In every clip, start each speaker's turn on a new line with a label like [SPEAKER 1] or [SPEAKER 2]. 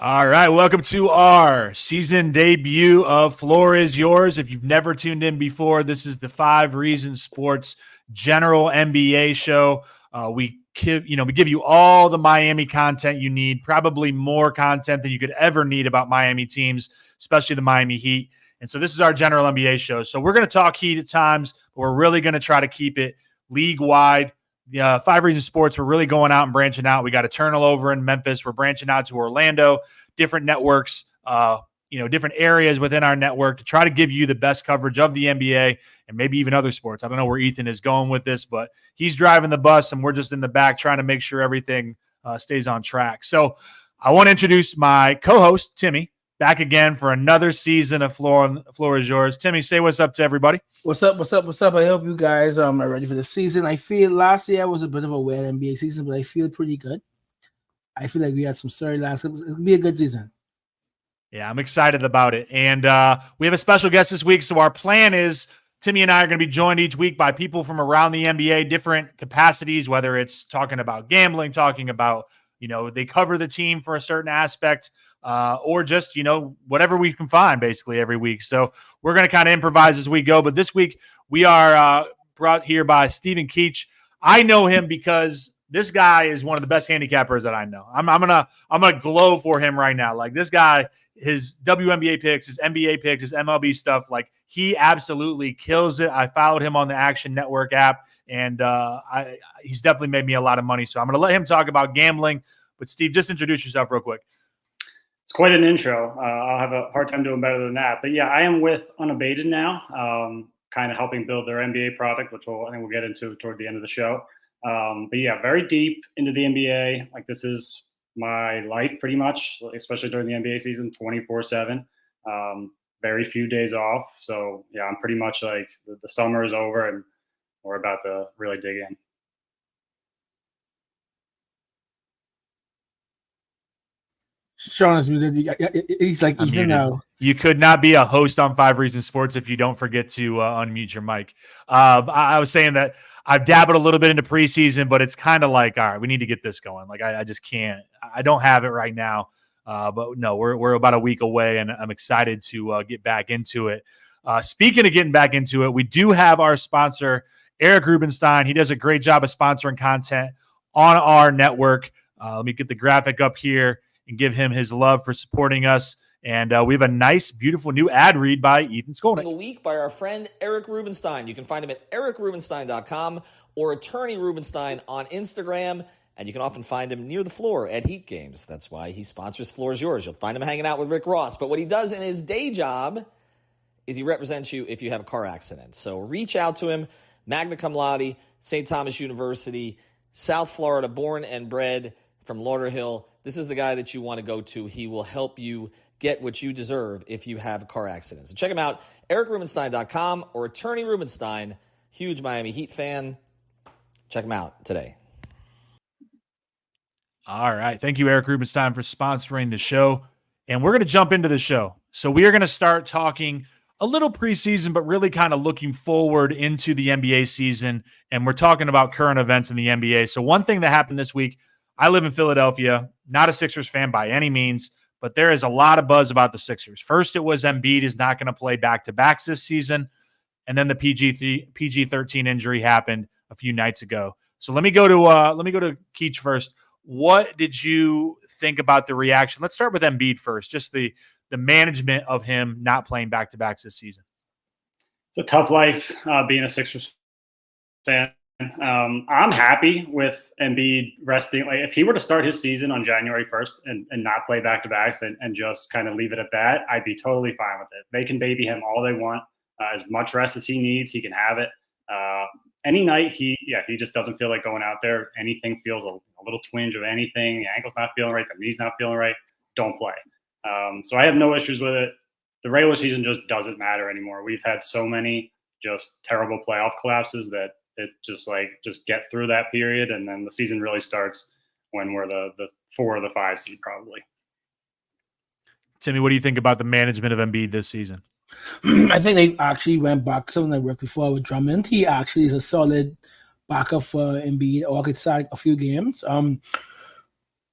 [SPEAKER 1] All right, welcome to our season debut of Floor is Yours. If you've never tuned in before, this is the 5 Reasons Sports general NBA show. We give you all the Miami content you need, probably more content than you could ever need about Miami teams, especially the Miami Heat. And so this is our general NBA show. So we're going to talk Heat at times, but we're really going to try to keep it league wide. 5 Reasons Sports, we're really going out and branching out. We got Eternal over in Memphis. We're branching out to Orlando, different networks, different areas within our network to try to give you the best coverage of the NBA and maybe even other sports. I don't know where Ethan is going with this, but he's driving the bus and we're just in the back trying to make sure everything stays on track. So I want to introduce my co-host, Timmy, back again for another season of Floor is Yours. Timmy, say what's up to everybody.
[SPEAKER 2] What's up? I hope you guys are ready for the season. I feel last year was a bit of a weird NBA season, but I feel pretty good. I feel like we had some storylines. It'll be a good season.
[SPEAKER 1] Yeah, I'm excited about it. And we have a special guest this week. So our plan is Timmy and I are going to be joined each week by people from around the NBA, different capacities, whether it's talking about gambling, talking about, they cover the team for a certain aspect, or just, whatever we can find basically every week. So we're going to kind of improvise as we go. But this week we are brought here by Stephen Keech. I know him because this guy is one of the best handicappers that I know. I'm gonna glow for him right now. Like this guy, his WNBA picks, his NBA picks, his MLB stuff, like he absolutely kills it. I followed him on the Action Network app, and he's definitely made me a lot of money. So I'm gonna let him talk about gambling. But Steve, just introduce yourself real quick.
[SPEAKER 3] It's quite an intro. I'll have a hard time doing better than that. But yeah, I am with Unabated now, kind of helping build their NBA product, which I think we'll get into toward the end of the show. But yeah, very deep into the NBA. Like this is my life pretty much, especially during the NBA season, 24/7. Very few days off. So yeah, I'm pretty much like the summer is over and we're about to really dig in.
[SPEAKER 2] Sean is muted. He's like Ethan now.
[SPEAKER 1] You could not be a host on 5 Reasons Sports if you don't forget to unmute your mic. I was saying that I've dabbled a little bit into preseason, but it's kind of like, all right, we need to get this going. Like I just can't. I don't have it right now. But no, we're about a week away, and I'm excited to get back into it. Speaking of getting back into it, we do have our sponsor, Eric Rubenstein. He does a great job of sponsoring content on our network. Let me get the graphic up here and give him his love for supporting us. And we have a nice, beautiful new ad read by Ethan Skolnick.
[SPEAKER 4] A week by our friend Eric Rubenstein. You can find him at ericrubenstein.com or Attorney Rubenstein on Instagram. And you can often find him near the floor at Heat games. That's why he sponsors Floor is Yours. You'll find him hanging out with Rick Ross. But what he does in his day job is he represents you if you have a car accident. So reach out to him. Magna cum laude, St. Thomas University, South Florida, born and bred from Lauderhill. This is the guy that you want to go to. He will help you get what you deserve if you have a car accident. So check him out, ericrubenstein.com or Attorney Rubenstein, huge Miami Heat fan. Check him out today.
[SPEAKER 1] All right. Thank you, Eric Rubenstein, for sponsoring the show. And we're going to jump into the show. So we are going to start talking a little preseason, but really kind of looking forward into the NBA season. And we're talking about current events in the NBA. So one thing that happened this week, I live in Philadelphia, not a Sixers fan by any means, but there is a lot of buzz about the Sixers. First, it was Embiid is not going to play back-to-backs this season, and then the PG-13 injury happened a few nights ago. So let me go to Keech first. What did you think about the reaction? Let's start with Embiid first, just the management of him not playing back-to-backs this season.
[SPEAKER 3] It's a tough life being a Sixers fan. I'm happy with Embiid resting. Like if he were to start his season on January 1st and not play back-to-backs and just kind of leave it at that, I'd be totally fine with it. They can baby him all they want. As much rest as he needs, he can have it. Any night he just doesn't feel like going out there. Anything feels a little twinge of anything. The ankle's not feeling right. The knee's not feeling right. Don't play. So I have no issues with it. The regular season just doesn't matter anymore. We've had so many just terrible playoff collapses that it just get through that period, and then the season really starts when we're the 4 or the 5 seed probably.
[SPEAKER 1] Timmy, what do you think about the management of Embiid this season?
[SPEAKER 2] I think they actually went back to something that worked before with Drummond. He actually is a solid backup for Embiid, or could start a few games.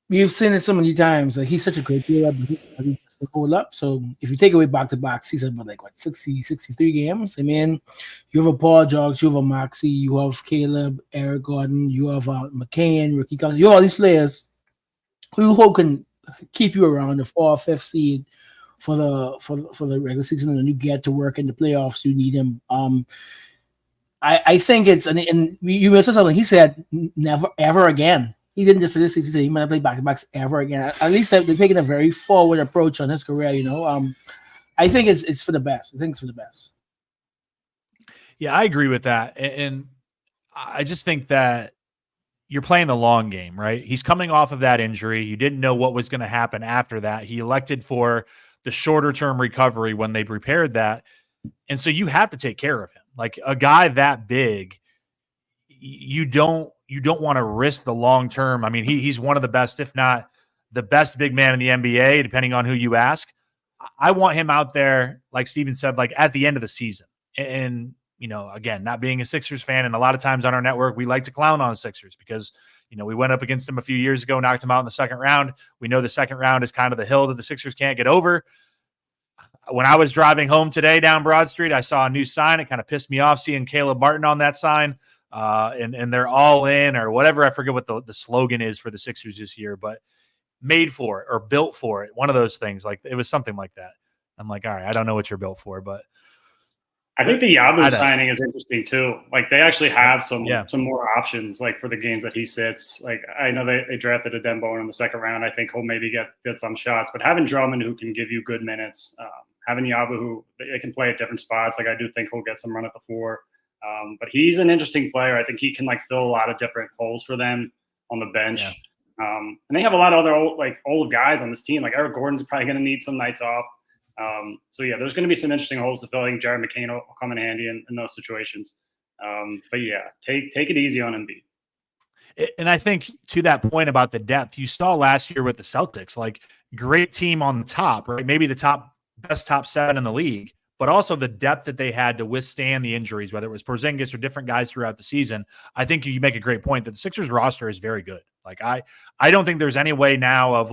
[SPEAKER 2] we've seen it so many times. Like he's such a great player, but he doesn't hold up. So if you take away back-to-back season, but like what 60, 63 games, I mean, you have a Paul George, you have a Maxi, you have Caleb, Eric Gordon, you have McCain, Ricky Collins, you have all these players who can keep you around the 4th, 5th seed for the regular season, and then you get to work in the playoffs. You need him. I think it's and you mentioned something. He said never ever again. He didn't just say this. He said he might not play back to backs ever again. At least they're taking a very forward approach on his career. I think it's for the best. I think it's for the best.
[SPEAKER 1] Yeah, I agree with that, and I just think that you're playing the long game, right? He's coming off of that injury. You didn't know what was going to happen after that. He elected for the shorter term recovery when they prepared that, and so you have to take care of him. Like a guy that big, you don't want to risk the long term. I mean, he's one of the best, if not the best big man in the NBA, depending on who you ask. I want him out there, like Steven said, like at the end of the season. And again, not being a Sixers fan, and a lot of times on our network, we like to clown on the Sixers because, we went up against them a few years ago, knocked them out in the second round. We know the second round is kind of the hill that the Sixers can't get over. When I was driving home today down Broad Street, I saw a new sign. It kind of pissed me off seeing Caleb Martin on that sign. And they're all in or whatever. I forget what the slogan is for the Sixers this year, but made for it or built for it. One of those things. Like it was something like that. I'm like, all right, I don't know what you're built for, but
[SPEAKER 3] I think the Yabu signing is interesting too. Like they actually have some more options like for the games that he sits. Like I know they drafted a Dembo in the second round. I think he'll maybe get some shots, but having Drummond who can give you good minutes, having Yabu who they can play at different spots. Like I do think he'll get some run at the 4. But he's an interesting player. I think he can fill a lot of different holes for them on the bench.
[SPEAKER 1] Yeah.
[SPEAKER 3] And they have a lot of other old guys on this team. Like Eric Gordon's probably going to need some nights off. So yeah, there's going to be some interesting holes to fill. I think Jared McCain will come in handy in those situations. But yeah, take it easy on Embiid.
[SPEAKER 1] And I think to that point about the depth, you saw last year with the Celtics, like great team on the top, right? Maybe the best top 7 in the league, but also the depth that they had to withstand the injuries, whether it was Porzingis or different guys throughout the season. I think you make a great point that the Sixers roster is very good. Like I don't think there's any way now of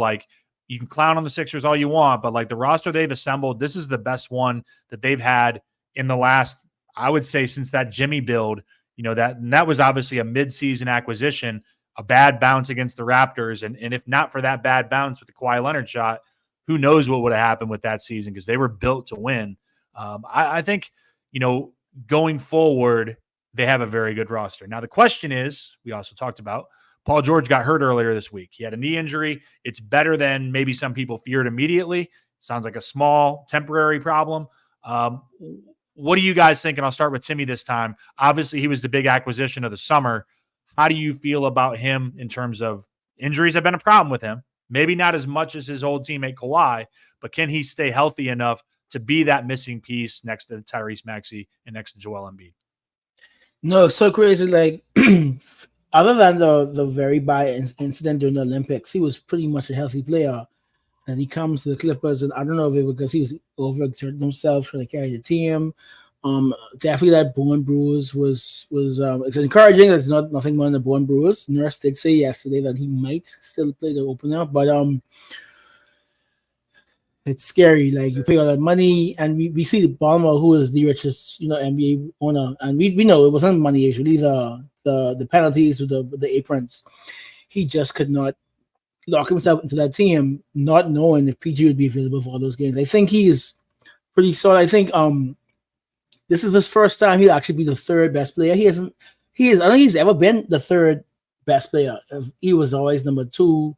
[SPEAKER 1] you can clown on the Sixers all you want, but the roster they've assembled, this is the best one that they've had in the last, I would say, since that Jimmy build. That was obviously a midseason acquisition, a bad bounce against the Raptors, and if not for that bad bounce with the Kawhi Leonard shot, who knows what would have happened with that season because they were built to win. I think, going forward, they have a very good roster. Now, the question is, we also talked about, Paul George got hurt earlier this week. He had a knee injury. It's better than maybe some people feared immediately. Sounds like a small, temporary problem. What do you guys think? And I'll start with Timmy this time. Obviously, he was the big acquisition of the summer. How do you feel about him in terms of injuries have been a problem with him? Maybe not as much as his old teammate Kawhi, but can he stay healthy enough to be that missing piece next to Tyrese Maxey and next to Joel Embiid?
[SPEAKER 2] No, it's so crazy. Other than the very bad incident during the Olympics, he was pretty much a healthy player. And he comes to the Clippers, and I don't know if it was because he was overexerting himself trying to carry the team. Definitely that bone bruise was it's encouraging. It's nothing more than a bone bruise. Nurse did say yesterday that he might still play the opener, but it's scary. You pay all that money, and we see the Ballmer, who is the richest NBA owner, and we know it wasn't money issue. The penalties with the aprons. He just could not lock himself into that team, not knowing if PG would be available for all those games. I think he's pretty solid. I think this is his first time he'll actually be the 3rd best player. I don't think he's ever been the 3rd best player. He was always number 2.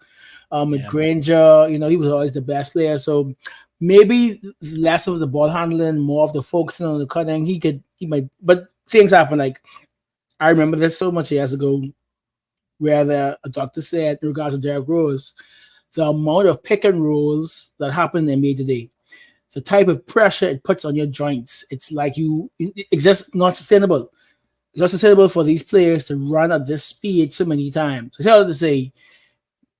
[SPEAKER 2] With Granger, he was always the best player. So maybe less of the ball handling, more of the focusing on the cutting. He might, but things happen. I remember this so much years ago, where a doctor said in regards to Derrick Rose, the amount of pick and rolls that happen in the NBA today, the type of pressure it puts on your joints, it's just not sustainable. It's not sustainable for these players to run at this speed so many times. It's hard to say.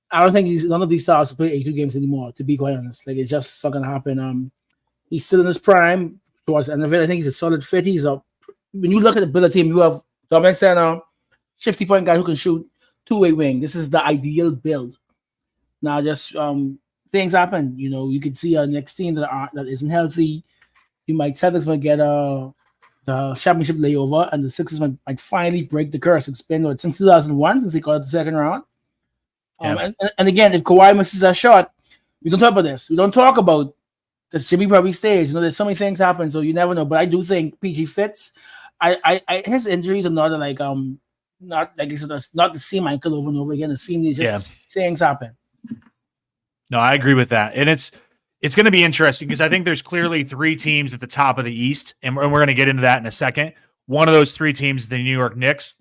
[SPEAKER 2] I don't think none of these stars will play 82 games anymore, to be quite honest. It's just not going to happen. He's still in his prime towards the end of it. I think he's a solid fit. When you look at the Billet team, you have Dominic Center, 50-point guy who can shoot, 2-way wing. This is the ideal build. Now, just things happen. You know, you could see a next team that isn't healthy. You might Celtics might get the championship layover, and the Sixers might finally break the curse. It's been since 2001 since they got the second round.
[SPEAKER 1] Yeah.
[SPEAKER 2] And again, if Kawhi misses a shot, we don't talk about this. We don't talk about because Jimmy probably stays. You know, there's so many things happen, so you never know. But I do think PG fits. His injuries are not like not like it's not the same ankle over and over again. It seems just things happen.
[SPEAKER 1] No, I agree with that, and it's going to be interesting because I think there's clearly three teams at the top of the East, and we're going to get into that in a second. One of those three teams, the New York Knicks,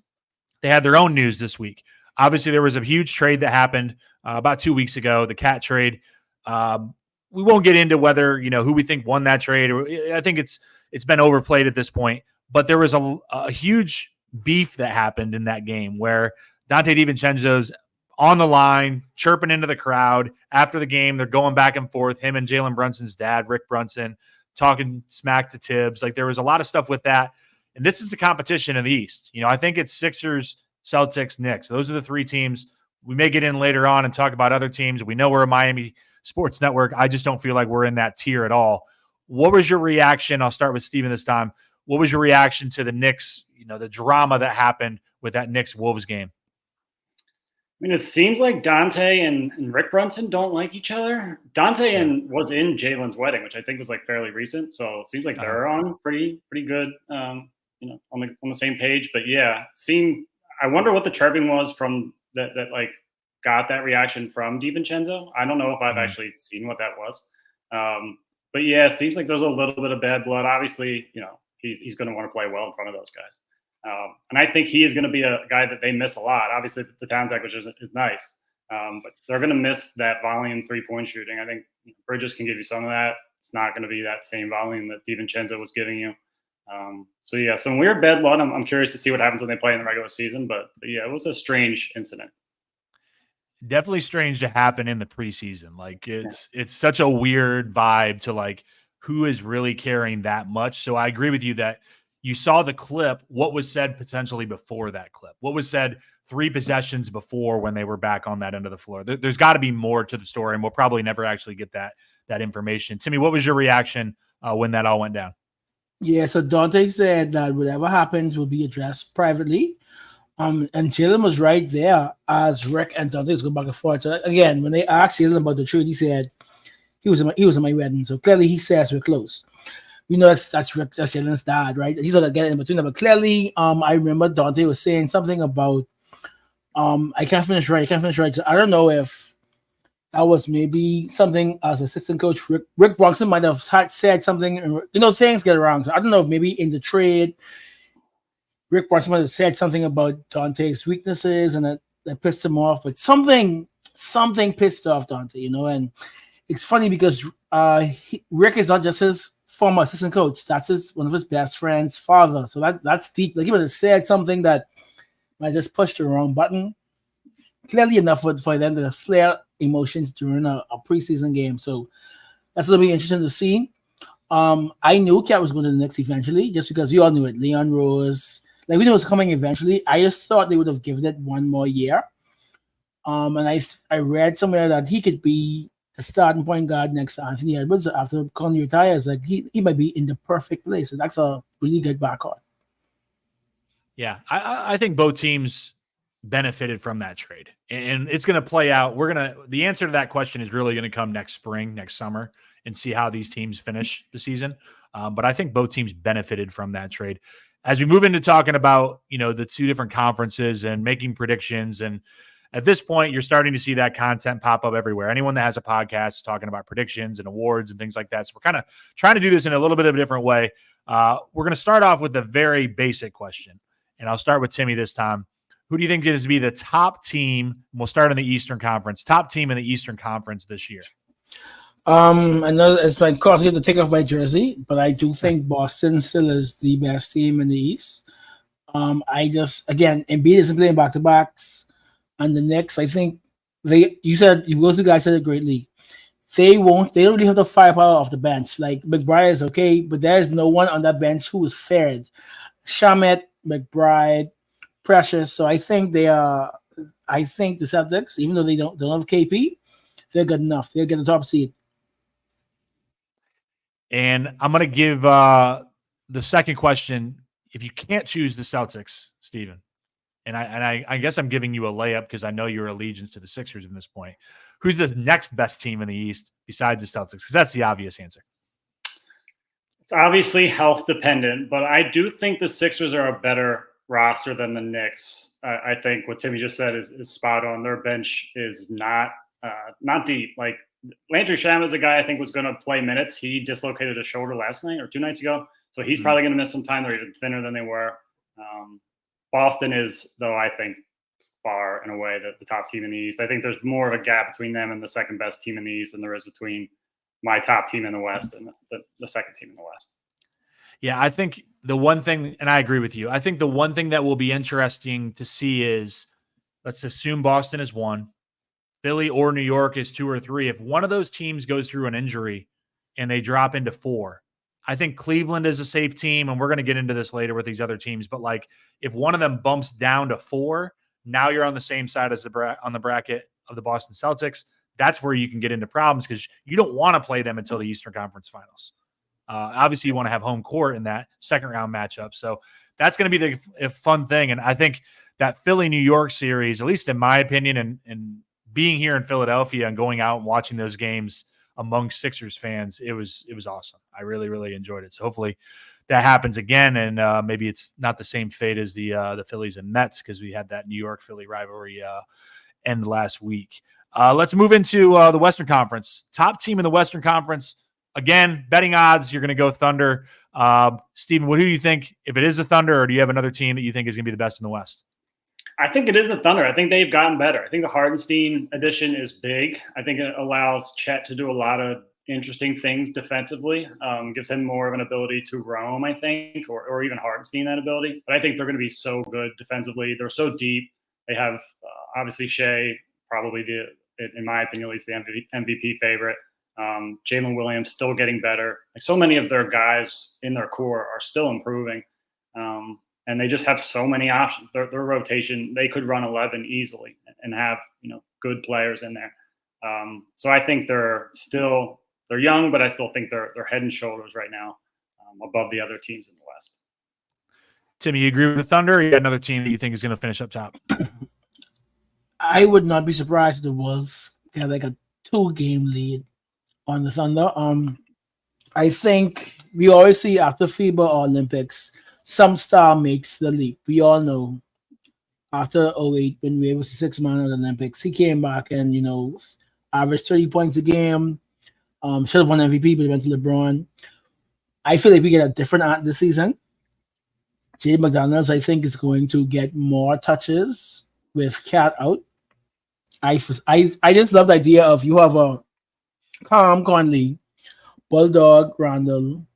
[SPEAKER 1] they had their own news this week. Obviously, there was a huge trade that happened about 2 weeks ago, the Cat trade. We won't get into whether who we think won that trade. I think it's been overplayed at this point. But there was a huge beef that happened in that game where Dante DiVincenzo's on the line, chirping into the crowd. After the game, they're going back and forth, him and Jalen Brunson's dad, Rick Brunson, talking smack to Tibbs. Like, there was a lot of stuff with that. And this is the competition in the East. I think it's Sixers, Celtics, Knicks. Those are the three teams. We may get in later on and talk about other teams. We know we're a Miami Sports Network. I just don't feel like we're in that tier at all. What was your reaction? I'll start with Steven this time. What was your reaction to the Knicks, the drama that happened with that Knicks-Wolves game?
[SPEAKER 3] I mean, it seems like Dante and Rick Brunson don't like each other. Dante was in Jalen's wedding, which I think was like fairly recent. So it seems like they're on pretty good, on the same page. But yeah, I wonder what the chirping was from that like got that reaction from DiVincenzo. I don't know if I've actually seen what that was. But yeah, it seems like there's a little bit of bad blood. Obviously, he's going to want to play well in front of those guys. And I think he is going to be a guy that they miss a lot. Obviously, the Towns acquisition is nice, but they're going to miss that volume 3-point shooting. I think Bridges can give you some of that. It's not going to be that same volume that DiVincenzo was giving you. So yeah, some weird bad blood. I'm curious to see what happens when they play in the regular season. But yeah, it was a strange incident.
[SPEAKER 1] Definitely strange to happen in the preseason. Like it's such a weird vibe to like who is really caring that much. So I agree with you that you saw the clip, what was said potentially before that clip, what was said 3 possessions before when they were back on that end of the floor. There's got to be more to the story, and we'll probably never actually get that information. Timmy, what was your reaction when that all went down?
[SPEAKER 2] Yeah, so Dante said that whatever happens will be addressed privately. And Jalen was right there as Rick and Dante was going back and forth. So again, when they asked Jalen about the trade, he said he was in my wedding. So clearly he says we're close. We know that's Rick, that's Jalen's dad, right? He's gonna get in between them. But clearly, I remember Dante was saying something about I can't finish right. So I don't know if that was maybe something as assistant coach Rick Bronson might have said something. Things get around. So I don't know if maybe in the trade Rick Bronson might have said something about Dante's weaknesses and that pissed him off. But something pissed off Dante, and it's funny because Rick is not just his former assistant coach. That's one of his best friend's father. So that's deep. Like he would have said something that might just push the wrong button. Clearly enough for them to flare emotions during a preseason game. So that's going to be interesting to see. I knew Cat was going to the Knicks eventually, just because we all knew it. Leon Rose, like we knew it was coming eventually. I just thought they would have given it one more year. And I read somewhere that he could be the starting point guard next to Anthony Edwards after Conley retires. Like he might be in the perfect place. So that's a really good backcourt.
[SPEAKER 1] Yeah, I think both teams benefited from that trade, and it's going to play out. The answer to that question is really going to come next spring, next summer, and see how these teams finish the season. But I think both teams benefited from that trade. As we move into talking about, the 2 different conferences and making predictions, and at this point, you're starting to see that content pop up everywhere. Anyone that has a podcast talking about predictions and awards and things like that. So we're kind of trying to do this in a little bit of a different way. We're going to start off with a very basic question, and I'll start with Timmy this time. Who do you think is to be the top team? We'll start in the Eastern Conference. Top team in the Eastern Conference this year.
[SPEAKER 2] I know it's like costly to take off my jersey, but I do think Boston still is the best team in the East. Embiid isn't playing back-to-backs, and the Knicks, I think both you guys said it greatly. They don't really have the firepower off the bench. Like McBride is okay, but there's no one on that bench who is fared. Shamet, McBride, Precious. So I think the Celtics, even though they don't have KP, they're good enough. They'll get the top seed.
[SPEAKER 1] And I'm going to give the second question. If you can't choose the Celtics, Steven, and I guess I'm giving you a layup because I know your allegiance to the Sixers at this point. Who's the next best team in the East besides the Celtics? Because that's the obvious answer.
[SPEAKER 3] It's obviously health dependent, but I do think the Sixers are a better roster than the Knicks. I think what Timmy just said is spot on. Their bench is not deep. Like Landry Shamet is a guy I think was going to play minutes. He dislocated a shoulder last night or 2 nights ago, so he's probably going to miss some time. They're even thinner than they were. Boston is, though, I think far and away the top team in the East. I think there's more of a gap between them and the second best team in the East than there is between my top team in the West and the second team in the West.
[SPEAKER 1] Yeah, I think the one thing, and I agree with you, I think the one thing that will be interesting to see is, let's assume Boston is 1, Philly or New York is 2 or 3. If one of those teams goes through an injury and they drop into 4, I think Cleveland is a safe team, and we're going to get into this later with these other teams, but like if one of them bumps down to 4, now you're on the same side as on the bracket of the Boston Celtics. That's where you can get into problems because you don't want to play them until the Eastern Conference Finals. Obviously, you want to have home court in that second round matchup. So that's going to be the fun thing. And I think that Philly-New York series, at least in my opinion, and being here in Philadelphia and going out and watching those games among Sixers fans, it was awesome. I really, really enjoyed it. So hopefully that happens again, and maybe it's not the same fate as the Phillies and Mets because we had that New York-Philly rivalry end last week. Let's move into the Western Conference. Top team in the Western Conference. Again, betting odds, you're going to go Thunder. Steven, who do you think, if it is the Thunder, or do you have another team that you think is going to be the best in the West?
[SPEAKER 3] I think it is the Thunder. I think they've gotten better. I think the Hardenstein addition is big. I think it allows Chet to do a lot of interesting things defensively, gives him more of an ability to roam, I think, or even Hardenstein that ability. But I think they're going to be so good defensively. They're so deep. They have, obviously, Shea, probably in my opinion, at least the MVP favorite. Jalen Williams still getting better. Like so many of their guys in their core are still improving. And they just have so many options. Their rotation, they could run 11 easily and have, good players in there. So I think they're young, but I still think they're head and shoulders right now above the other teams in the West.
[SPEAKER 1] Timmy, you agree with the Thunder, or you got another team that you think is going to finish up top?
[SPEAKER 2] I would not be surprised if the Wolves got like a 2-game lead on the Thunder. I think we always see after FIBA Olympics, some star makes the leap. We all know after 2008, when we was the 6th man at the Olympics, he came back and, averaged 30 points a game. Should have won MVP, but he went to LeBron. I feel like we get a different art this season. Jay McDaniels, I think, is going to get more touches with Cat out. I just love the idea of you have a Calm Conley, Bulldog Randall,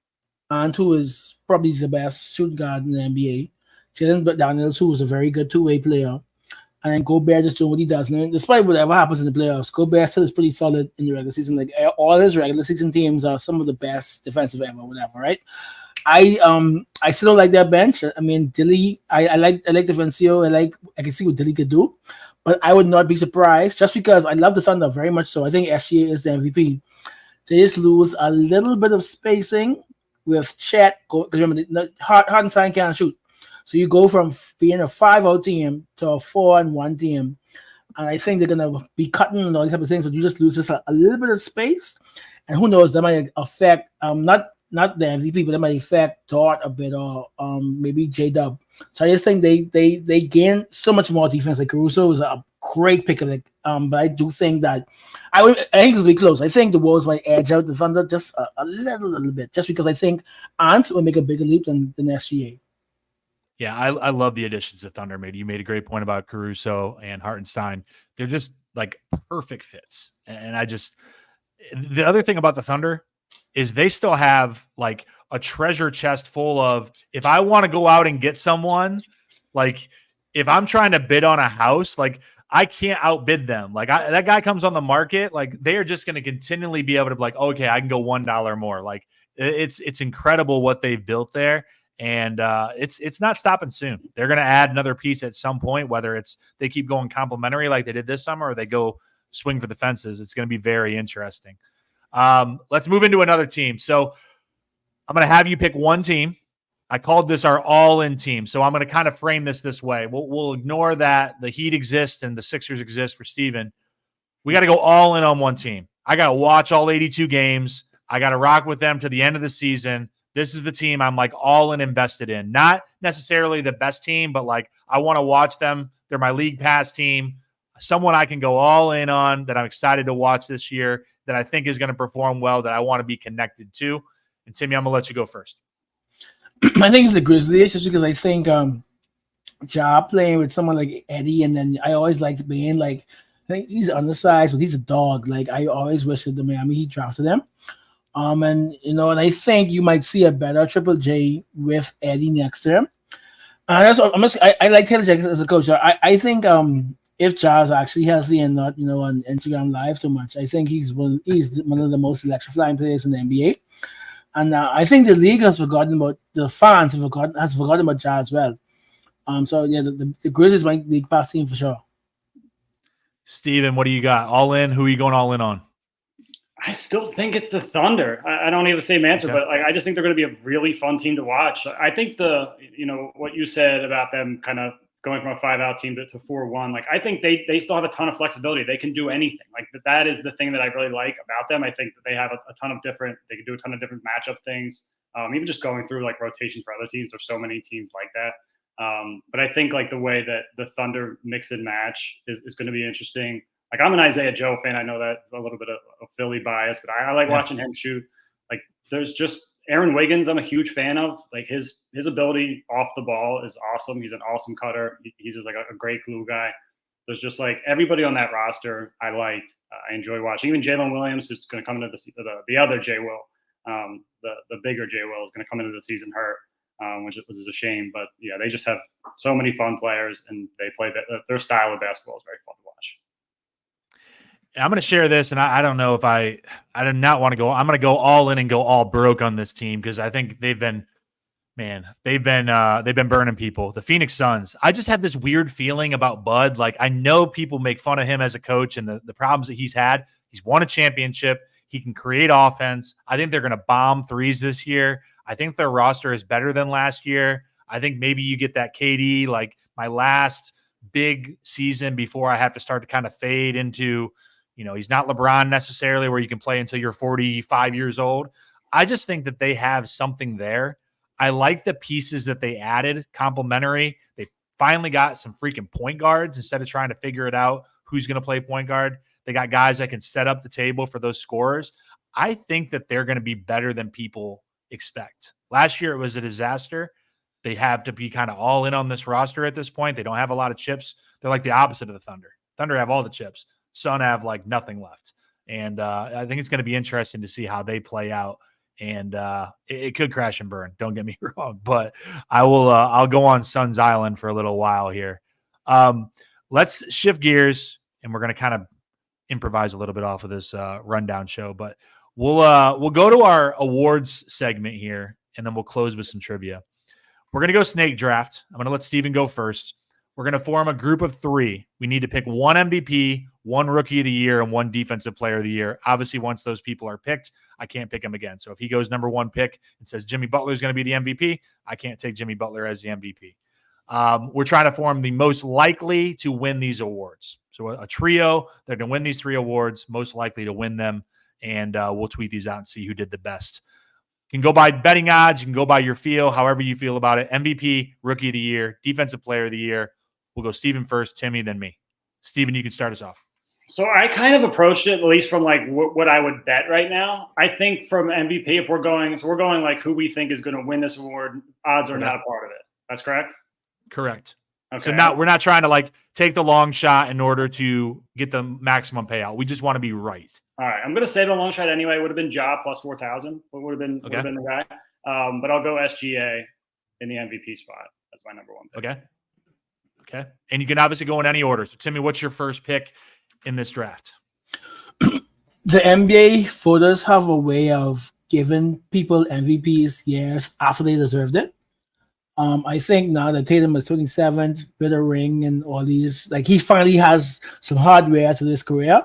[SPEAKER 2] and who is probably the best shooting guard in the NBA, Jalen McDaniels, who is a very good two-way player, and then Gobert just doing what he does. And despite whatever happens in the playoffs, Gobert still is pretty solid in the regular season. Like all his regular season teams are some of the best defensive ever, whatever, right? I still don't like their bench. I mean, Dilly, I like Defensio. I can see what Dilly could do, but I would not be surprised just because I love the Thunder very much. So I think SGA is the MVP. They just lose a little bit of spacing with Chet. Because remember, Hardenstein can't shoot, so you go from being a 5-0 team to a 4-1 team, and I think they're gonna be cutting and all these type of things. But you just lose just a little bit of space, and who knows, that might affect not the MVP, but that might affect Dort a bit, or maybe J-Dub. So I just think they gain so much more defense. Like Caruso is a great pick of it, but I do think that I think it's gonna be close. I think the Wolves might edge out the Thunder just a little bit, just because I think Ant will make a bigger leap than SGA.
[SPEAKER 1] Yeah, I love the additions that Thunder made. You made a great point about Caruso and Hartenstein. They're just like perfect fits. And the other thing about the Thunder is they still have like a treasure chest full of, if I want to go out and get someone, like if I'm trying to bid on a house, like I can't outbid them. Like that guy comes on the market, like they are just going to continually be able to be like, okay, I can go $1 more. Like it's incredible what they've built there. And it's not stopping soon. They're going to add another piece at some point, whether it's they keep going complimentary like they did this summer, or they go swing for the fences. It's going to be very interesting. Let's move into another team. So I'm going to have you pick one team. I called this our all-in team. So I'm going to kind of frame this way. We'll ignore that the Heat exist and the Sixers exist for Steven. We got to go all in on one team. I got to watch all 82 games. I got to rock with them to the end of the season. This is the team I'm like all in invested in. Not necessarily the best team, but like I want to watch them. They're my league pass team. Someone I can go all in on that I'm excited to watch this year that I think is going to perform well, that I want to be connected to. And Timmy, I'm going to let you go first.
[SPEAKER 2] I think it's the Grizzlies just because I think Ja playing with someone like Eddie, and then I always liked being like, I think he's undersized, but he's a dog. Like I always wish that the Miami Heat drafted him. And and I think you might see a better Triple J with Eddie next to him. I like Taylor Jenkins as a coach. I think if Ja is actually healthy and not on Instagram Live too much, I think he's one of the most electrifying players in the NBA. And I think the league has forgotten about the fans has forgotten about Ja as well. So yeah, the Grizzlies my league pass team for sure.
[SPEAKER 1] Steven, what do you got? All in? Who are you going all in on?
[SPEAKER 3] I still think it's the Thunder. I don't have the same answer, but I just think they're going to be a really fun team to watch. I think what you said about them kind of going from a 5-out team to 4-1, like I think they still have a ton of flexibility. They can do anything. Like that is the thing that I really like about them. I think that they have a ton of they can do a ton of different matchup things. Even just going through like rotations for other teams. There's so many teams like that. But I think like the way that the Thunder mix and match is going to be interesting. Like I'm an Isaiah Joe fan. I know that's a little bit of a Philly bias, but I like watching him shoot. Like there's just Aaron Wiggins. I'm a huge fan of. Like his ability off the ball is awesome. He's an awesome cutter. He's just like a great glue guy. There's just like everybody on that roster I like. I enjoy watching. Even Jalen Williams, who's going to come into the other J Will, the bigger J Will is going to come into the season hurt, which is a shame. But yeah, they just have so many fun players, and they play their style of basketball is very fun to watch.
[SPEAKER 1] I'm going to share this, and I don't know if I do not want to go. I'm going to go all in and go all broke on this team because I think they've been burning people. The Phoenix Suns. I just have this weird feeling about Bud. Like I know people make fun of him as a coach and the problems that he's had. He's won a championship. He can create offense. I think they're going to bomb threes this year. I think their roster is better than last year. I think maybe you get that KD, like my last big season before I have to start to kind of fade into. He's not LeBron necessarily where you can play until you're 45 years old. I just think that they have something there. I like the pieces that they added, complementary. They finally got some freaking point guards instead of trying to figure it out who's going to play point guard. They got guys that can set up the table for those scorers. I think that they're going to be better than people expect. Last year, it was a disaster. They have to be kind of all in on this roster at this point. They don't have a lot of chips. They're like the opposite of the Thunder. Thunder have all the chips. Sun have like nothing left. And I think it's going to be interesting to see how they play out. And it could crash and burn. Don't get me wrong, but I'll go on Suns Island for a little while here. Let's shift gears, and we're going to kind of improvise a little bit off of this rundown show, but we'll go to our awards segment here, and then we'll close with some trivia. We're going to go snake draft. I'm going to let Steven go first. We're going to form a group of 3. We need to pick one MVP, one Rookie of the Year, and one Defensive Player of the Year. Obviously, once those people are picked, I can't pick him again. So if he goes number 1 pick and says Jimmy Butler is going to be the MVP, I can't take Jimmy Butler as the MVP. We're trying to form the most likely to win these awards. So a trio that are going to win these 3 awards, most likely to win them, and we'll tweet these out and see who did the best. You can go by betting odds. You can go by your feel, however you feel about it. MVP, Rookie of the Year, Defensive Player of the Year. We'll go Steven first, Timmy, then me. Steven, you can start us off.
[SPEAKER 3] So I kind of approached it, at least from like what I would bet right now. I think from MVP, if we're going like who we think is going to win this award, odds are not a part of it. That's correct?
[SPEAKER 1] Correct.
[SPEAKER 3] Okay.
[SPEAKER 1] So we're not trying to like take the long shot in order to get the maximum payout. We just want to be right.
[SPEAKER 3] All right. I'm going to say the long shot anyway. It would have been Ja plus 4,000. Would have been the guy. But I'll go SGA in the MVP spot. That's my number 1 pick.
[SPEAKER 1] Okay. And you can obviously go in any order. So, Timmy, what's your first pick in this draft?
[SPEAKER 2] The NBA voters have a way of giving people MVPs years after they deserved it. I think now that Tatum is 27th with a ring and all these, like he finally has some hardware to this career.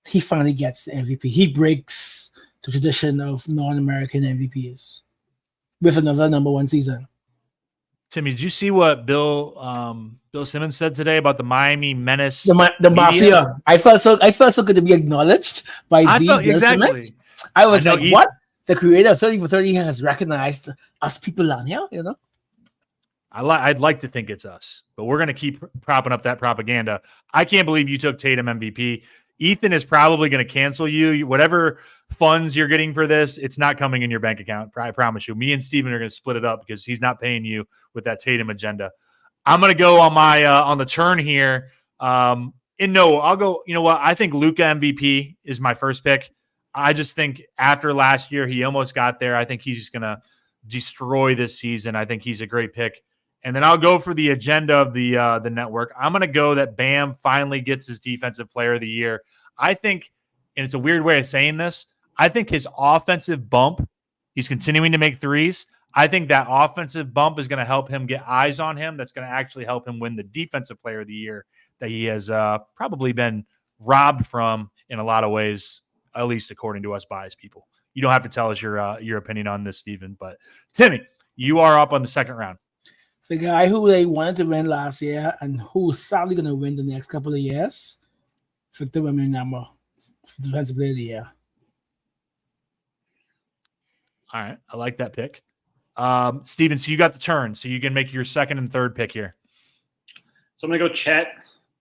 [SPEAKER 2] he finally gets the MVP. He breaks the tradition of non-American MVPs with another number one season.
[SPEAKER 1] Timmy, did you see what Bill Simmons said today about the Miami Menace?
[SPEAKER 2] The
[SPEAKER 1] media?
[SPEAKER 2] mafia. I felt so good to be acknowledged by Bill
[SPEAKER 1] exactly.
[SPEAKER 2] Simmons. I was like,
[SPEAKER 1] Ethan,
[SPEAKER 2] what? The creator of 30 for 30 has recognized us people on here, you know?
[SPEAKER 1] I'd like to think it's us, but we're going to keep propping up that propaganda. I can't believe you took Tatum MVP. Ethan is probably going to cancel you. Whatever funds you're getting for this, it's not coming in your bank account. I promise you. Me and Steven are going to split it up because he's not paying you with that Tatum agenda. I'm going to go on my on the turn here. I'll go. You know what? I think Luka MVP is my first pick. I just think after last year, he almost got there. I think he's going to destroy this season. I think he's a great pick. And then I'll go for the agenda of the network. I'm going to go that Bam finally gets his Defensive Player of the Year. I think, and it's a weird way of saying this, I think his offensive bump, he's continuing to make threes. I think that offensive bump is going to help him get eyes on him. That's going to actually help him win the Defensive Player of the Year that he has probably been robbed from in a lot of ways, at least according to us biased people. You don't have to tell us your opinion on this, Stephen. But Timmy, you are up on the second round.
[SPEAKER 2] The guy who they wanted to win last year and who's sadly going to win the next couple of years, Victor Wembanyama, for Defensive Player of the Year.
[SPEAKER 1] All right, I like that pick. Steven, so you got the turn, so you can make your second and third pick here.
[SPEAKER 3] So I'm going to go Chet,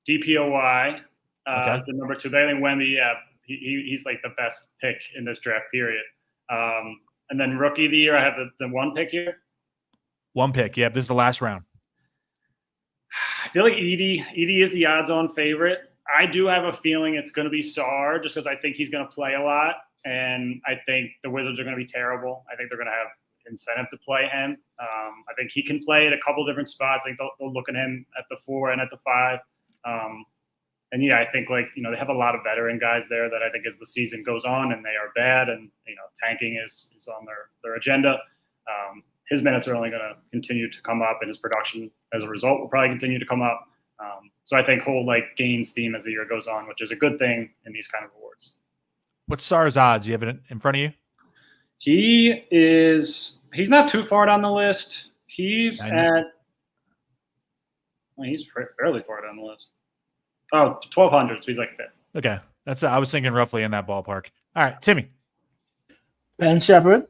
[SPEAKER 3] DPOY,
[SPEAKER 1] Okay.
[SPEAKER 3] the number 2. I think Wemby, he's like the best pick in this draft period. And then Rookie of the Year, I have the one pick here.
[SPEAKER 1] One pick. Yeah, this is the last round.
[SPEAKER 3] I feel like Edie is the odds-on favorite. I do have a feeling it's going to be Sarr just because I think he's going to play a lot, and I think the Wizards are going to be terrible. I think they're going to have incentive to play him. I think he can play at a couple different spots. I think they'll look at him at the 4 and at the 5. And yeah, I think they have a lot of veteran guys there that I think as the season goes on and they are bad and tanking is on their agenda. His minutes are only going to continue to come up, and his production as a result will probably continue to come up. So I think he'll gain steam as the year goes on, which is a good thing in these kind of awards.
[SPEAKER 1] What's Sarr's odds? You have it in front of you?
[SPEAKER 3] He's not too far down the list. He's fairly far down the list. Oh, 1,200, so he's like 5th.
[SPEAKER 1] Okay. I was thinking roughly in that ballpark. All right, Timmy.
[SPEAKER 2] Ben Shepherd.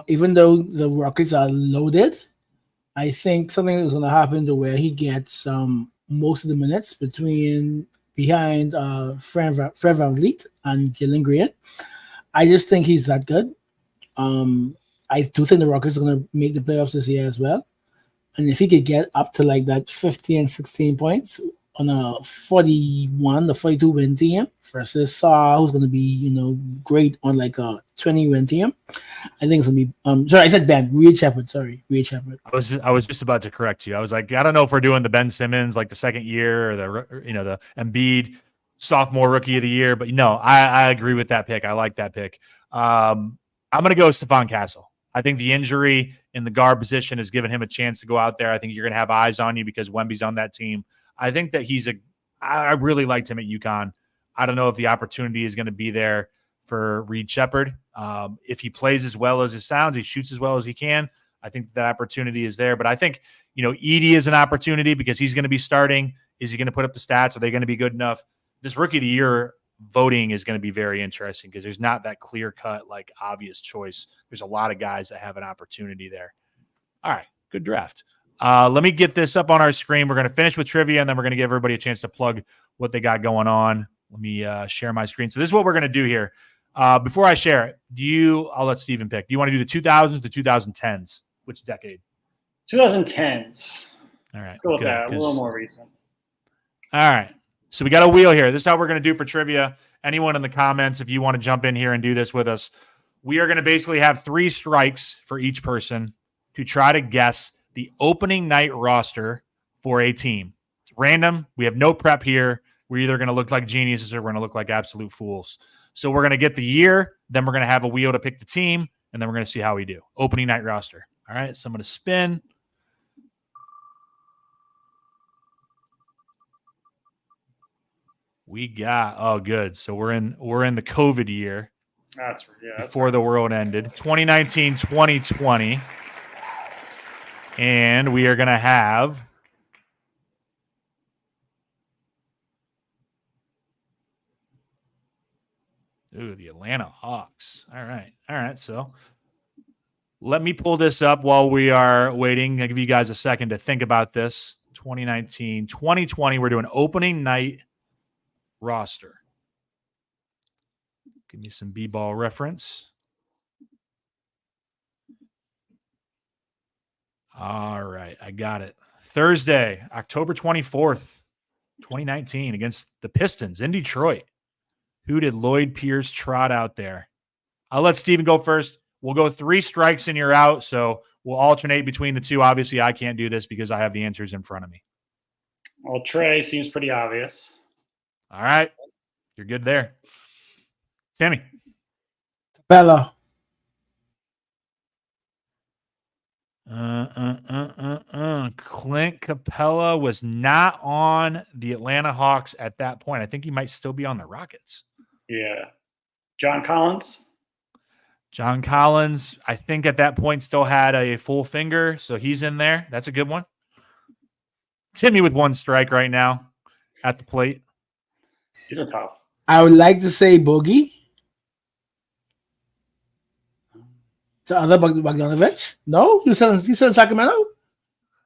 [SPEAKER 2] Even though the Rockets are loaded, I think something is going to happen to where he gets most of the minutes behind Fred VanVleet and Jalen Green. I just think he's that good. I do think the Rockets are going to make the playoffs this year as well. And if he could get up to that 50 and 16 points on a 41 to 42 win team versus Sarr, who's going to be, great on a 20 win team. I think it's going to be, sorry, I said Ben, Reed Shepherd. I
[SPEAKER 1] was just about to correct you. I was like, I don't know if we're doing the Ben Simmons, the second year or the Embiid sophomore rookie of the year, but no, I agree with that pick. I like that pick. I'm going to go Stephon Castle. I think the injury in the guard position has given him a chance to go out there. I think you're going to have eyes on you because Wemby's on that team. I think that I really liked him at UConn. I don't know if the opportunity is going to be there for Reed Shepherd. If he plays as well as it sounds, he shoots as well as he can, I think that opportunity is there. But I think, Edie is an opportunity because he's going to be starting. Is he going to put up the stats? Are they going to be good enough? This Rookie of the Year voting is going to be very interesting because there's not that clear-cut, obvious choice. There's a lot of guys that have an opportunity there. All right, good draft. Let me get this up on our screen. We're going to finish with trivia, and then we're going to give everybody a chance to plug what they got going on. Let me share my screen. So this is what we're going to do here. Before I share it, I'll let Steven pick. Do you want to do the 2000s, the 2010s? Which decade?
[SPEAKER 3] 2010s.
[SPEAKER 1] All right.
[SPEAKER 3] Let's go with that. A little more recent.
[SPEAKER 1] All right. So we got a wheel here. This is how we're going to do for trivia. Anyone in the comments, if you want to jump in here and do this with us, we are going to basically have 3 strikes for each person to try to guess the opening night roster for a team. It's random. We have no prep here. We're either going to look like geniuses or we're going to look like absolute fools. So we're going to get the year, then we're going to have a wheel to pick the team, and then we're going to see how we do. Opening night roster. All right, so I'm going to spin. We got good. So we're in the COVID year.
[SPEAKER 3] That's
[SPEAKER 1] before the world ended. 2019, 2020. And we are gonna have the Atlanta Hawks. All right. So let me pull this up while we are waiting. I'll give you guys a second to think about this. 2019, 2020, we're doing opening night roster. Give me some B-ball reference. All right, I got it. Thursday, October 24th, 2019, against the Pistons in Detroit. Who did Lloyd Pierce trot out there? I'll let Steven go first. We'll go 3 strikes and you're out, so we'll alternate between the two. Obviously, I can't do this because I have the answers in front of me.
[SPEAKER 3] Well, Trey seems pretty obvious.
[SPEAKER 1] All right. You're good there. Sammy.
[SPEAKER 2] Capella.
[SPEAKER 1] Clint Capella was not on the Atlanta Hawks at that point. I think he might still be on the Rockets.
[SPEAKER 3] Yeah. John Collins.
[SPEAKER 1] John Collins, I think at that point still had a full finger, so he's in there. That's a good one. Timmy with 1 strike right now at the plate.
[SPEAKER 3] These are tough.
[SPEAKER 2] I would like to say Boogie. The other Bogdanovich? No? You said Sacramento?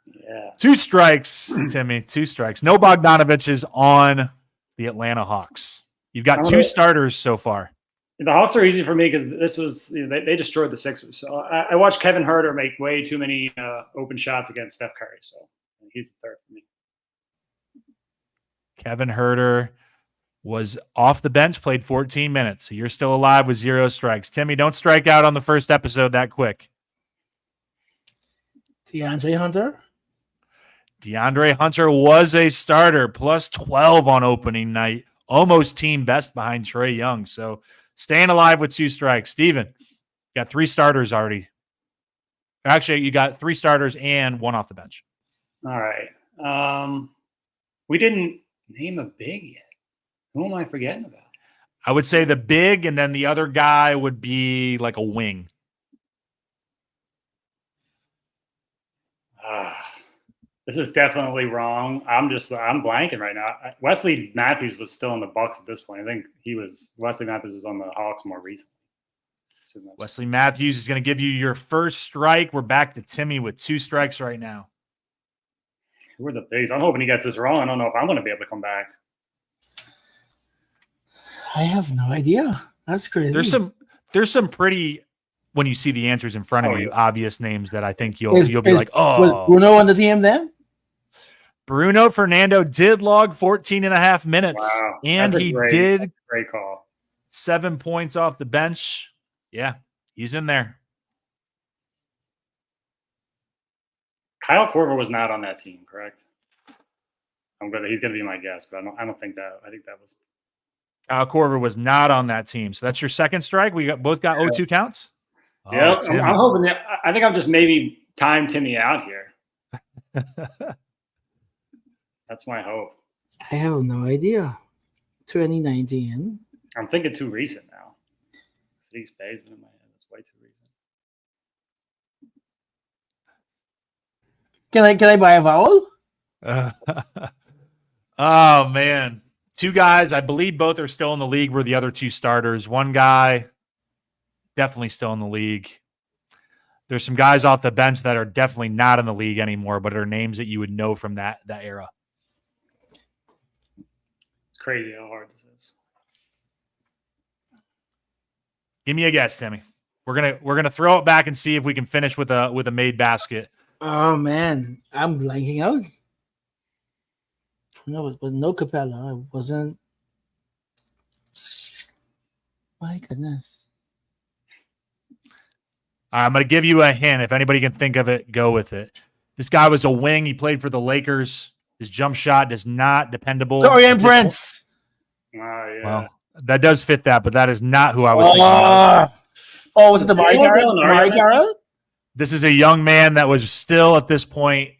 [SPEAKER 3] Yeah.
[SPEAKER 1] 2 strikes, Timmy. 2 strikes. No Bogdanoviches on the Atlanta Hawks. You've got 2 starters so far.
[SPEAKER 3] The Hawks are easy for me because this was they destroyed the Sixers. So I watched Kevin Huerter make way too many open shots against Steph Curry. So he's the third for me.
[SPEAKER 1] Kevin Huerter was off the bench, played 14 minutes. So you're still alive with 0 strikes. Timmy, don't strike out on the first episode that quick.
[SPEAKER 2] DeAndre Hunter.
[SPEAKER 1] DeAndre Hunter was a starter, plus 12 on opening night. Almost team best behind Trae Young. So staying alive with 2 strikes. Steven, got 3 starters already. Actually, you got 3 starters and 1 off the bench.
[SPEAKER 3] All right. We didn't name a big yet. Who am I forgetting about?
[SPEAKER 1] I would say the big, and then the other guy would be like a wing.
[SPEAKER 3] This is definitely wrong. I'm blanking right now. Wesley Matthews was still in the Bucks at this point. I think Wesley Matthews was on the Hawks more recently.
[SPEAKER 1] Wesley Matthews is going to give you your first strike. We're back to Timmy with 2 strikes right now.
[SPEAKER 3] Who are the bigs? I'm hoping he gets this wrong. I don't know if I'm going to be able to come back.
[SPEAKER 2] I have no idea. That's crazy.
[SPEAKER 1] There's some pretty, when you see the answers in front of you, obvious names that I think you'll be like,
[SPEAKER 2] Was Bruno on the team then?
[SPEAKER 1] Bruno Fernando did log 14 and a half minutes.
[SPEAKER 3] Wow.
[SPEAKER 1] And
[SPEAKER 3] Great call.
[SPEAKER 1] 7 points off the bench. Yeah, he's in there.
[SPEAKER 3] Kyle Korver was not on that team, correct? He's gonna be my guess, but I don't think that. I think that was.
[SPEAKER 1] Kyle Korver was not on that team, so that's your second strike. We both got 0-2 counts.
[SPEAKER 3] Yeah, I'm hoping that. I think I'm just maybe time Timmy out here. That's my hope.
[SPEAKER 2] I have no idea. 2019.
[SPEAKER 3] I'm thinking too recent now. City Spaceman in my head. That's way too recent.
[SPEAKER 2] Can I buy a vowel?
[SPEAKER 1] Oh man, 2 guys. I believe both are still in the league. Were the other 2 starters? 1 guy definitely still in the league. There's some guys off the bench that are definitely not in the league anymore, but are names that you would know from that era.
[SPEAKER 3] It's crazy how hard this is.
[SPEAKER 1] Give me a guess, Timmy. We're gonna throw it back and see if we can finish with a made basket.
[SPEAKER 2] Oh man, I'm blanking out. No, it was no Capella. It wasn't. My goodness.
[SPEAKER 1] I'm going to give you a hint. If anybody can think of it, go with it. This guy was a wing. He played for the Lakers. His jump shot is not dependable.
[SPEAKER 2] Torian Prince.
[SPEAKER 3] Yeah.
[SPEAKER 1] Well, that does fit that, but that is not who I was thinking of.
[SPEAKER 2] Oh, was it the Mari Carroll?
[SPEAKER 1] This is a young man that was still at this point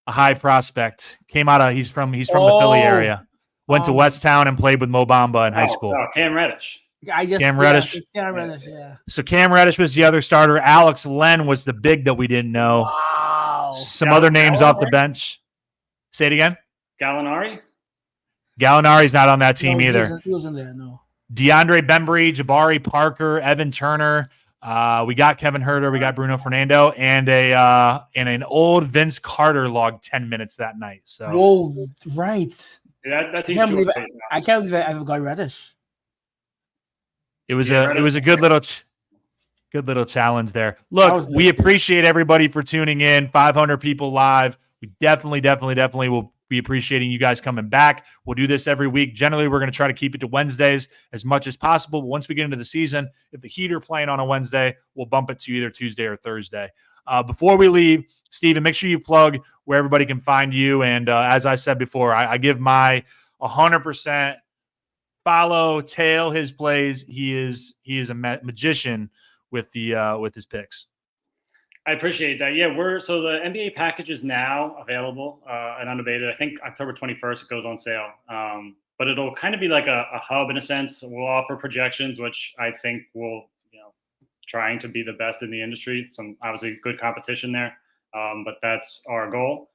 [SPEAKER 1] a high prospect. Came out of he's from the Philly area. Went to Westtown and played with Mo Bamba in high school.
[SPEAKER 3] Cam Reddish.
[SPEAKER 1] Cam Reddish.
[SPEAKER 2] Cam Reddish, yeah.
[SPEAKER 1] So Cam Reddish was the other starter. Alex Len was the big that we didn't know.
[SPEAKER 2] Wow.
[SPEAKER 1] Some other names off the bench. Say it again.
[SPEAKER 3] Gallinari?
[SPEAKER 1] Gallinari's not on that team
[SPEAKER 2] No,
[SPEAKER 1] either.
[SPEAKER 2] He wasn't there, no.
[SPEAKER 1] DeAndre Bembry, Jabari Parker, Evan Turner. We got Kevin Herter. We got Bruno Fernando. And an old Vince Carter logged 10 minutes that night. So,
[SPEAKER 2] Whoa, right.
[SPEAKER 3] Yeah, that's
[SPEAKER 2] I can't believe I forgot Reddish.
[SPEAKER 1] It was a good little challenge there. Look, we appreciate everybody for tuning in. 500 people live. We definitely will be appreciating you guys coming back. We'll do this every week. Generally, we're going to try to keep it to Wednesdays as much as possible. But once we get into the season, if the Heat are playing on a Wednesday, we'll bump it to either Tuesday or Thursday. Before we leave, Steven, make sure you plug where everybody can find you. And as I said before, I give my 100% follow, tail his plays. He is a magician with his picks.
[SPEAKER 3] I appreciate that. Yeah, so the NBA package is now available at Unabated. I think October 21st it goes on sale. But it'll kind of be like a hub in a sense. We'll offer projections, which I think will, trying to be the best in the industry. Some obviously good competition there, but that's our goal.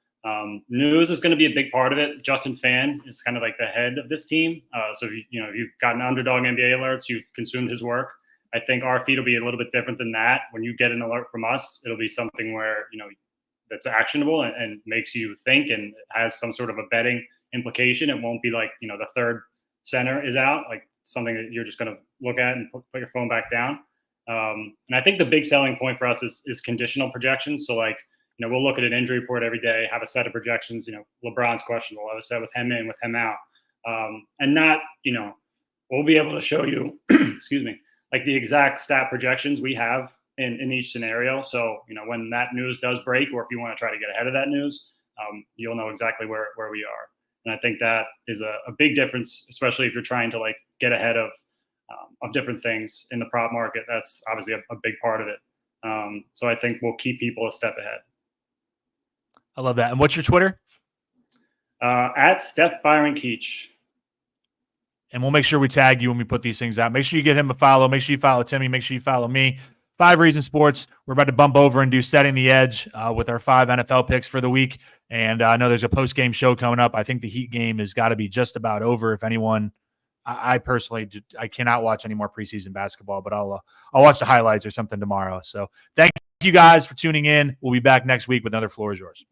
[SPEAKER 3] News is going to be a big part of it. Justin Fan is kind of like the head of this team. So if you've gotten Underdog NBA alerts, you've consumed his work. I think our feed will be a little bit different than that. When you get an alert from us, it'll be something where, that's actionable and makes you think and has some sort of a betting implication. It won't be like, the third center is out, like something that you're just going to look at and put your phone back down. And I think the big selling point for us is conditional projections. So like, we'll look at an injury report every day, have a set of projections, LeBron's questionable, we'll have a set with him in, with him out. And not, we'll be able to show you, excuse me, like the exact stat projections we have in each scenario. So, when that news does break, or if you want to try to get ahead of that news, you'll know exactly where we are. And I think that is a big difference, especially if you're trying to like get ahead of different things in the prop market. That's obviously a big part of it. So I think we'll keep people a step ahead.
[SPEAKER 1] I love that. And what's your Twitter?
[SPEAKER 3] At Steph Byron Keech.
[SPEAKER 1] And we'll make sure we tag you when we put these things out. Make sure you give him a follow. Make sure you follow Timmy. Make sure you follow me. 5 Reasons Sports. We're about to bump over and do Setting the Edge with our 5 NFL picks for the week. And I know there's a post-game show coming up. I think the Heat game has got to be just about over. If anyone, I personally, I cannot watch any more preseason basketball, but I'll watch the highlights or something tomorrow. So thank you guys for tuning in. We'll be back next week with another Floor is Yours.